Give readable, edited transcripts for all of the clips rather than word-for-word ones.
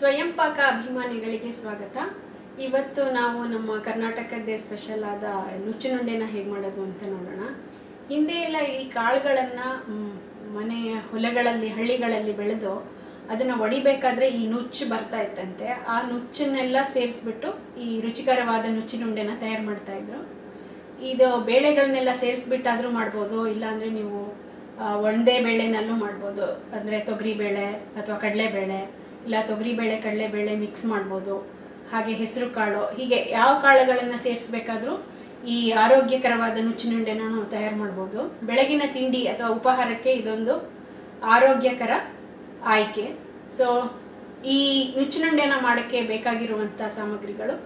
ಸ್ವಯಂ ಪಾಕ ಅಭಿಮಾನಿಗಳಿಗೆ ಸ್ವಾಗತ. ಇವತ್ತು ನಾವು ನಮ್ಮ ಕರ್ನಾಟಕದ ಸ್ಪೆಷಲ್ ಆದ ನುಚ್ಚುನುಂಡೆನ ಹೇಗೆ ಮಾಡೋದು ಅಂತ ನೋಡೋಣ. ಹಿಂದೆ ಎಲ್ಲ ಈ ಕಾಳುಗಳನ್ನು ಮನೆಯ ಹೊಲಗಳಲ್ಲಿ ಹಳ್ಳಿಗಳಲ್ಲಿ ಬೆಳೆದು ಅದನ್ನು ಒಡಿಬೇಕಾದ್ರೆ ಈ ನುಚ್ಚು ಬರ್ತಾ ಇತ್ತಂತೆ. ಆ ನುಚ್ಚನ್ನೆಲ್ಲ ಸೇರಿಸ್ಬಿಟ್ಟು ಈ ರುಚಿಕರವಾದ ನುಚ್ಚಿನುಂಡೆನ ತಯಾರು ಮಾಡ್ತಾ ಇದ್ರು. ಇದು ಬೇಳೆಗಳನ್ನೆಲ್ಲ ಸೇರಿಸ್ಬಿಟ್ಟಾದರೂ ಮಾಡ್ಬೋದು, ಇಲ್ಲಾಂದರೆ ನೀವು ಒಂದೇ ಬೇಳೆನಲ್ಲೂ ಮಾಡ್ಬೋದು. ಅಂದರೆ ತೊಗರಿಬೇಳೆ ಅಥವಾ ಕಡಲೆಬೇಳೆ, ಇಲ್ಲ ತೊಗರಿಬೇಳೆ ಕಡಲೆಬೇಳೆ ಮಿಕ್ಸ್ ಮಾಡ್ಬೋದು. ಹಾಗೆ ಹೆಸರು ಕಾಳು, ಹೀಗೆ ಯಾವ ಕಾಳುಗಳನ್ನು ಸೇರಿಸ್ಬೇಕಾದ್ರೂ ಈ ಆರೋಗ್ಯಕರವಾದ ನುಚ್ಚಿನುಂಡೆನ ನಾವು ತಯಾರು ಮಾಡ್ಬೋದು. ಬೆಳಗಿನ ತಿಂಡಿ ಅಥವಾ ಉಪಹಾರಕ್ಕೆ ಇದೊಂದು ಆರೋಗ್ಯಕರ ಆಯ್ಕೆ. ಸೊ ಈ ನುಚ್ಚಿನುಂಡೆನ ಮಾಡೋಕ್ಕೆ ಬೇಕಾಗಿರುವಂಥ ಸಾಮಗ್ರಿಗಳು,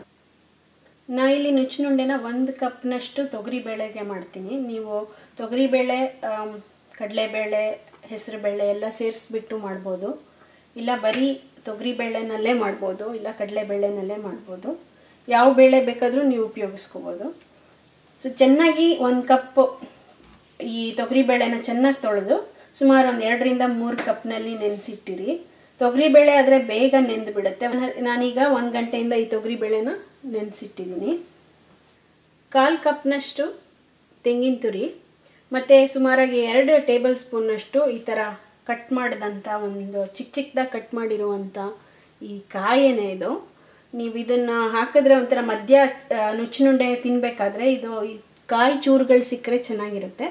ನಾ ಇಲ್ಲಿ ನುಚ್ಚಿನುಂಡೆನ 1 ಕಪ್ನಷ್ಟು ತೊಗರಿಬೇಳೆಗೆ ಮಾಡ್ತೀನಿ. ನೀವು ತೊಗರಿಬೇಳೆ, ಕಡಲೆಬೇಳೆ, ಹೆಸರುಬೇಳೆ ಎಲ್ಲ ಸೇರಿಸ್ಬಿಟ್ಟು ಮಾಡ್ಬೋದು, ಇಲ್ಲ ಬರೀ ತೊಗರಿಬೇಳೆನಲ್ಲೇ ಮಾಡ್ಬೋದು, ಇಲ್ಲ ಕಡಲೆಬೇಳೆನಲ್ಲೇ ಮಾಡ್ಬೋದು. ಯಾವ ಬೇಳೆ ಬೇಕಾದರೂ ನೀವು ಉಪಯೋಗಿಸ್ಕೋಬೋದು. ಸೊ ಚೆನ್ನಾಗಿ 1 ಕಪ್ ಈ ತೊಗರಿಬೇಳೆನ ಚೆನ್ನಾಗಿ ತೊಳೆದು ಸುಮಾರು ಒಂದು 2 ರಿಂದ 3 ಕಪ್ನಲ್ಲಿ ನೆನೆಸಿಟ್ಟಿರಿ. ತೊಗರಿಬೇಳೆ ಆದರೆ ಬೇಗ ನೆಂದು ಬಿಡುತ್ತೆ. ನಾನೀಗ 1 ಗಂಟೆಯಿಂದ ಈ ತೊಗರಿಬೇಳೆನ ನೆನೆಸಿಟ್ಟಿದ್ದೀನಿ. 1/4 ಕಪ್ನಷ್ಟು ತೆಂಗಿನ ತುರಿ, ಮತ್ತು ಸುಮಾರಾಗಿ 2 ಟೇಬಲ್ ಸ್ಪೂನ್ನಷ್ಟು ಈ ಥರ ಕಟ್ ಮಾಡಿದಂಥ ಒಂದು ಚಿಕ್ಕದಾಗಿ ಕಟ್ ಮಾಡಿರುವಂಥ ಈ ಕಾಯಿನೇ ಇದು. ನೀವು ಇದನ್ನು ಹಾಕಿದ್ರೆ ಒಂಥರ ಮಧ್ಯ ನುಚ್ಚಿನುಂಡೆ ತಿನ್ನಬೇಕಾದ್ರೆ ಇದು ಈ ಕಾಯಿ ಚೂರುಗಳು ಸಿಕ್ಕರೆ ಚೆನ್ನಾಗಿರುತ್ತೆ.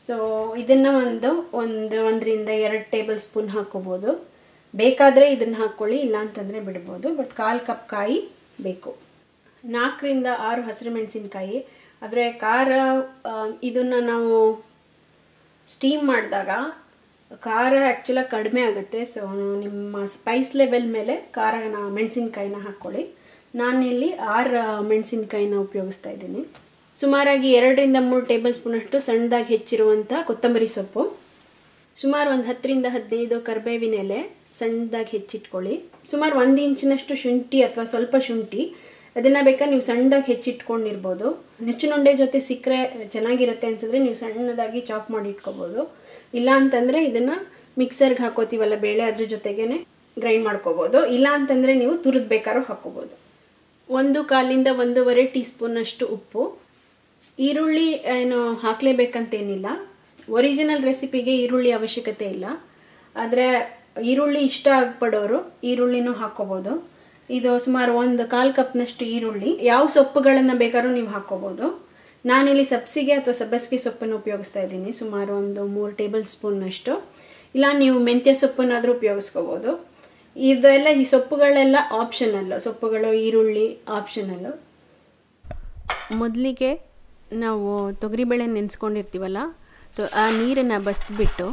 ಸೊ ಇದನ್ನು ಒಂದು 1 ರಿಂದ 2 ಟೇಬಲ್ ಸ್ಪೂನ್ ಹಾಕ್ಕೋಬೋದು. ಬೇಕಾದರೆ ಇದನ್ನು ಹಾಕ್ಕೊಳ್ಳಿ, ಇಲ್ಲ ಅಂತಂದರೆ ಬಿಡ್ಬೋದು. ಬಟ್ 1/4 ಕಪ್ ಕಾಯಿ ಬೇಕು. 4 ರಿಂದ 6 ಹಸಿರು ಮೆಣಸಿನ್ಕಾಯಿ. ಆದರೆ ಖಾರ ಇದನ್ನು ನಾವು ಸ್ಟೀಮ್ ಮಾಡಿದಾಗ ಖಾರ ಆ್ಯಕ್ಚುಲಾಗಿ ಕಡಿಮೆ ಆಗುತ್ತೆ. ಸೊ ನಿಮ್ಮ ಸ್ಪೈಸ್ ಲೆವೆಲ್ ಮೇಲೆ ಖಾರನ ಮೆಣಸಿನ್ಕಾಯಿನ ಹಾಕ್ಕೊಳ್ಳಿ. ನಾನಿಲ್ಲಿ 6 ಮೆಣಸಿನ್ಕಾಯಿನ ಉಪಯೋಗಿಸ್ತಾ ಇದ್ದೀನಿ. ಸುಮಾರಾಗಿ 2 ರಿಂದ 3 ಟೇಬಲ್ ಸ್ಪೂನಷ್ಟು ಸಣ್ಣದಾಗಿ ಹೆಚ್ಚಿರುವಂಥ ಕೊತ್ತಂಬರಿ ಸೊಪ್ಪು, ಸುಮಾರು ಒಂದು 10 ರಿಂದ 15 ಕರಿಬೇವಿನ ಎಲೆ ಸಣ್ಣದಾಗಿ ಹೆಚ್ಚಿಟ್ಕೊಳ್ಳಿ. ಸುಮಾರು 1 ಇಂಚಿನಷ್ಟು ಶುಂಠಿ ಅಥವಾ ಸ್ವಲ್ಪ ಶುಂಠಿ, ಅದನ್ನು ಬೇಕಾದ್ರೆ ನೀವು ಸಣ್ಣದಾಗಿ ಹೆಚ್ಚಿಟ್ಕೊಂಡಿರ್ಬೋದು. ನುಚ್ಚಿನುಂಡೆ ಜೊತೆ ಸಿಕ್ಕರೆ ಚೆನ್ನಾಗಿರುತ್ತೆ ಅನ್ಸಿದ್ರೆ ನೀವು ಸಣ್ಣದಾಗಿ ಚಾಪ್ ಮಾಡಿ ಇಟ್ಕೋಬೋದು. ಇಲ್ಲ ಅಂತಂದರೆ ಇದನ್ನು ಮಿಕ್ಸರ್ಗೆ ಹಾಕೋತೀವಲ್ಲ ಬೇಳೆ, ಅದ್ರ ಜೊತೆಗೇ ಗ್ರೈಂಡ್ ಮಾಡ್ಕೋಬೋದು. ಇಲ್ಲ ಅಂತಂದರೆ ನೀವು ತುರಿದು ಬೇಕಾದ್ರೂ ಹಾಕೋಬೋದು. 1/4 ರಿಂದ 1.5 ಟೀ ಸ್ಪೂನಷ್ಟು ಉಪ್ಪು. ಈರುಳ್ಳಿ ಏನು ಹಾಕಲೇಬೇಕಂತೇನಿಲ್ಲ. ಒರಿಜಿನಲ್ ರೆಸಿಪಿಗೆ ಈರುಳ್ಳಿ ಅವಶ್ಯಕತೆ ಇಲ್ಲ. ಆದರೆ ಈರುಳ್ಳಿ ಇಷ್ಟ ಆಗ್ಪಡೋರು ಈರುಳ್ಳಿನೂ ಹಾಕ್ಕೋಬೋದು. ಇದು ಸುಮಾರು 1/4 ಕಪ್ನಷ್ಟು ಈರುಳ್ಳಿ. ಯಾವ ಸೊಪ್ಪುಗಳನ್ನು ಬೇಕಾದ್ರೂ ನೀವು ಹಾಕ್ಕೋಬೋದು. ನಾನಿಲ್ಲಿ ಸಬ್ಸಿಗೆ ಅಥವಾ ಸಬ್ಬಸಿಗೆ ಸೊಪ್ಪನ್ನು ಉಪಯೋಗಿಸ್ತಾ ಇದ್ದೀನಿ, ಸುಮಾರು ಒಂದು 3 ಟೇಬಲ್ ಸ್ಪೂನ್ನಷ್ಟು. ಇಲ್ಲ ನೀವು ಮೆಂತ್ಯ ಸೊಪ್ಪನ್ನಾದರೂ ಉಪಯೋಗಿಸ್ಕೋಬೋದು. ಇದೆಲ್ಲ ಈ ಸೊಪ್ಪುಗಳೆಲ್ಲ ಆಪ್ಷನಲ್ಲು. ಸೊಪ್ಪುಗಳು, ಈರುಳ್ಳಿ ಆಪ್ಷನಲ್ಲು. ಮೊದಲಿಗೆ ನಾವು ತೊಗರಿಬೇಳೆ ನೆನೆಸ್ಕೊಂಡಿರ್ತೀವಲ್ಲ, ಆ ನೀರನ್ನು ಬಸಿದ್ಬಿಟ್ಟು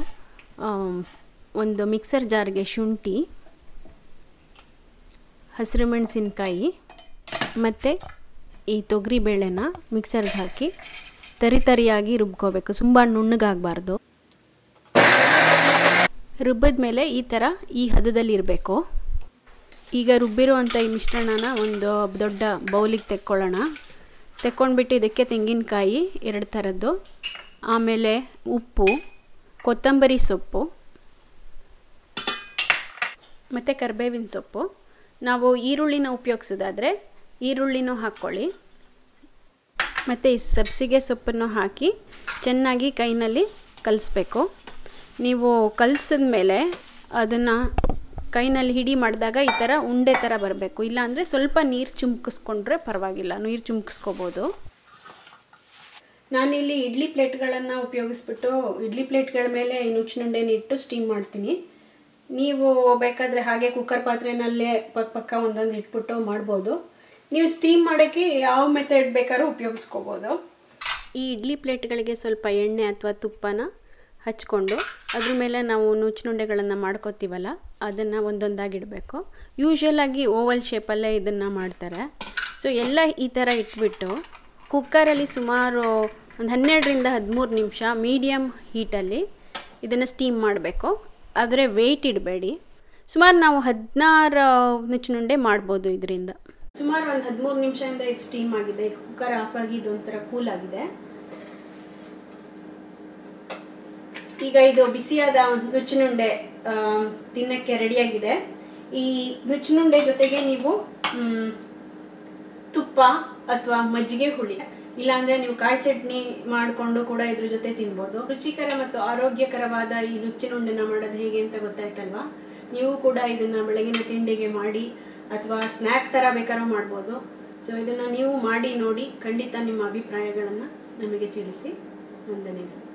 ಒಂದು ಮಿಕ್ಸರ್ ಜಾರ್ಗೆ ಶುಂಠಿ, ಹಸಿರು ಮೆಣಸಿನ್ಕಾಯಿ ಮತ್ತು ಈ ತೊಗರಿಬೇಳೆನ ಮಿಕ್ಸರ್ಗೆ ಹಾಕಿ ತರಿಯಾಗಿ ರುಬ್ಕೋಬೇಕು. ತುಂಬ ನುಣ್ಣಗಾಗಬಾರ್ದು. ರುಬ್ಬಿದ ಮೇಲೆ ಈ ಥರ ಈ ಹದದಲ್ಲಿ ಇರಬೇಕು. ಈಗ ರುಬ್ಬಿರುವಂಥ ಈ ಮಿಶ್ರಣನ ಒಂದು ದೊಡ್ಡ ಬೌಲಿಗೆ ತೆಕ್ಕೊಳ್ಳೋಣ. ತೆಕ್ಕೊಂಡ್ಬಿಟ್ಟು ಇದಕ್ಕೆ ತೆಂಗಿನಕಾಯಿ 2 ಥರದ್ದು, ಆಮೇಲೆ ಉಪ್ಪು, ಕೊತ್ತಂಬರಿ ಸೊಪ್ಪು ಮತ್ತು ಕರಿಬೇವಿನ ಸೊಪ್ಪು. ನಾವು ಈರುಳ್ಳಿನ ಉಪಯೋಗಿಸೋದಾದರೆ ಈರುಳ್ಳಿನೂ ಹಾಕ್ಕೊಳ್ಳಿ. ಮತ್ತು ಈ ಸಬ್ಸಿಗೆ ಸೊಪ್ಪನ್ನು ಹಾಕಿ ಚೆನ್ನಾಗಿ ಕೈನಲ್ಲಿ ಕಲಿಸ್ಬೇಕು. ನೀವು ಕಲಿಸಿದ ಮೇಲೆ ಅದನ್ನು ಕೈನಲ್ಲಿ ಹಿಡಿ ಮಾಡಿದಾಗ ಈ ಥರ ಉಂಡೆ ಥರ ಬರಬೇಕು. ಇಲ್ಲಾಂದರೆ ಸ್ವಲ್ಪ ನೀರು ಚುಮ್ಕಿಸ್ಕೊಂಡ್ರೆ ಪರವಾಗಿಲ್ಲ, ನೀರು ಚುಮ್ಕಿಸ್ಕೋಬೋದು. ನಾನಿಲ್ಲಿ ಇಡ್ಲಿ ಪ್ಲೇಟ್ಗಳನ್ನು ಉಪಯೋಗಿಸ್ಬಿಟ್ಟು ಇಡ್ಲಿ ಪ್ಲೇಟ್ಗಳ ಮೇಲೆ ಈ ನುಚ್ಚಿನುಂಡೆನ ಇಟ್ಟು ಸ್ಟೀಮ್ ಮಾಡ್ತೀನಿ. ನೀವು ಬೇಕಾದರೆ ಹಾಗೆ ಕುಕ್ಕರ್ ಪಾತ್ರೆನಲ್ಲೇ ಪಕ್ಕ ಒಂದೊಂದು ಇಟ್ಬಿಟ್ಟು ಮಾಡ್ಬೋದು. ನೀವು ಸ್ಟೀಮ್ ಮಾಡೋಕ್ಕೆ ಯಾವ ಮೆಥಡ್ ಬೇಕಾದ್ರೂ ಉಪಯೋಗಿಸ್ಕೋಬೋದು. ಈ ಇಡ್ಲಿ ಪ್ಲೇಟ್ಗಳಿಗೆ ಸ್ವಲ್ಪ ಎಣ್ಣೆ ಅಥವಾ ತುಪ್ಪನ ಹಚ್ಕೊಂಡು ಅದ್ರ ಮೇಲೆ ನಾವು ನುಚ್ಚಿನುಂಡೆಗಳನ್ನು ಮಾಡ್ಕೋತೀವಲ್ಲ, ಅದನ್ನು ಒಂದೊಂದಾಗಿಡಬೇಕು. ಯೂಶ್ವಲಾಗಿ ಓವಲ್ ಶೇಪಲ್ಲೇ ಇದನ್ನು ಮಾಡ್ತಾರೆ. ಸೊ ಎಲ್ಲ ಈ ಥರ ಇಟ್ಬಿಟ್ಟು ಕುಕ್ಕರಲ್ಲಿ ಸುಮಾರು ಒಂದು 12 ರಿಂದ 13 ನಿಮಿಷ ಮೀಡಿಯಮ್ ಹೀಟಲ್ಲಿ ಇದನ್ನು ಸ್ಟೀಮ್ ಮಾಡಬೇಕು. ಆದರೆ ವೆಯ್ಟ್ ಇಡಬೇಡಿ. ಸುಮಾರು ನಾವು 16 ನುಚ್ಚಿನುಂಡೆ ಮಾಡ್ಬೋದು ಇದರಿಂದ. ಸುಮಾರು ಒಂದು 13 ನಿಮಿಷದಿಂದ ಇದು ಸ್ಟೀಮ್ ಆಗಿದೆ. ಕುಕ್ಕರ್ ಆಫ್ ಆಗಿ ಇದೊಂಥರ ಕೂಲ್ ಆಗಿದೆ. ಈಗ ಇದು ಬಿಸಿಯಾದ ನುಚ್ಚಿನುಂಡೆ ತಿನ್ನಕ್ಕೆ ರೆಡಿಯಾಗಿದೆ. ಈ ನುಚ್ಚಿನುಂಡೆ ಜೊತೆಗೆ ನೀವು ತುಪ್ಪ ಅಥವಾ ಮಜ್ಜಿಗೆ ಹುಳಿ ಇಲ್ಲಾಂದ್ರೆ ನೀವು ಕಾಯಿ ಚಟ್ನಿ ಮಾಡಿಕೊಂಡು ಕೂಡ ಇದ್ರ ಜೊತೆ ತಿನ್ಬೋದು. ರುಚಿಕರ ಮತ್ತು ಆರೋಗ್ಯಕರವಾದ ಈ ನುಚ್ಚಿನುಂಡೆನ ಮಾಡೋದು ಹೇಗೆ ಅಂತ ಗೊತ್ತಾಯ್ತಲ್ವಾ? ನೀವು ಕೂಡ ಇದನ್ನ ಬೆಳಗಿನ ತಿಂಡಿಗೆ ಮಾಡಿ ಅಥವಾ ಸ್ನ್ಯಾಕ್ ತರ ಬೇಕಾದ್ರೂ ಮಾಡ್ಬೋದು. ಸೊ ಇದನ್ನ ನೀವು ಮಾಡಿ ನೋಡಿ ಖಂಡಿತ ನಿಮ್ಮ ಅಭಿಪ್ರಾಯಗಳನ್ನ ನಮಗೆ ತಿಳಿಸಿ. ವಂದನೆಗಳು.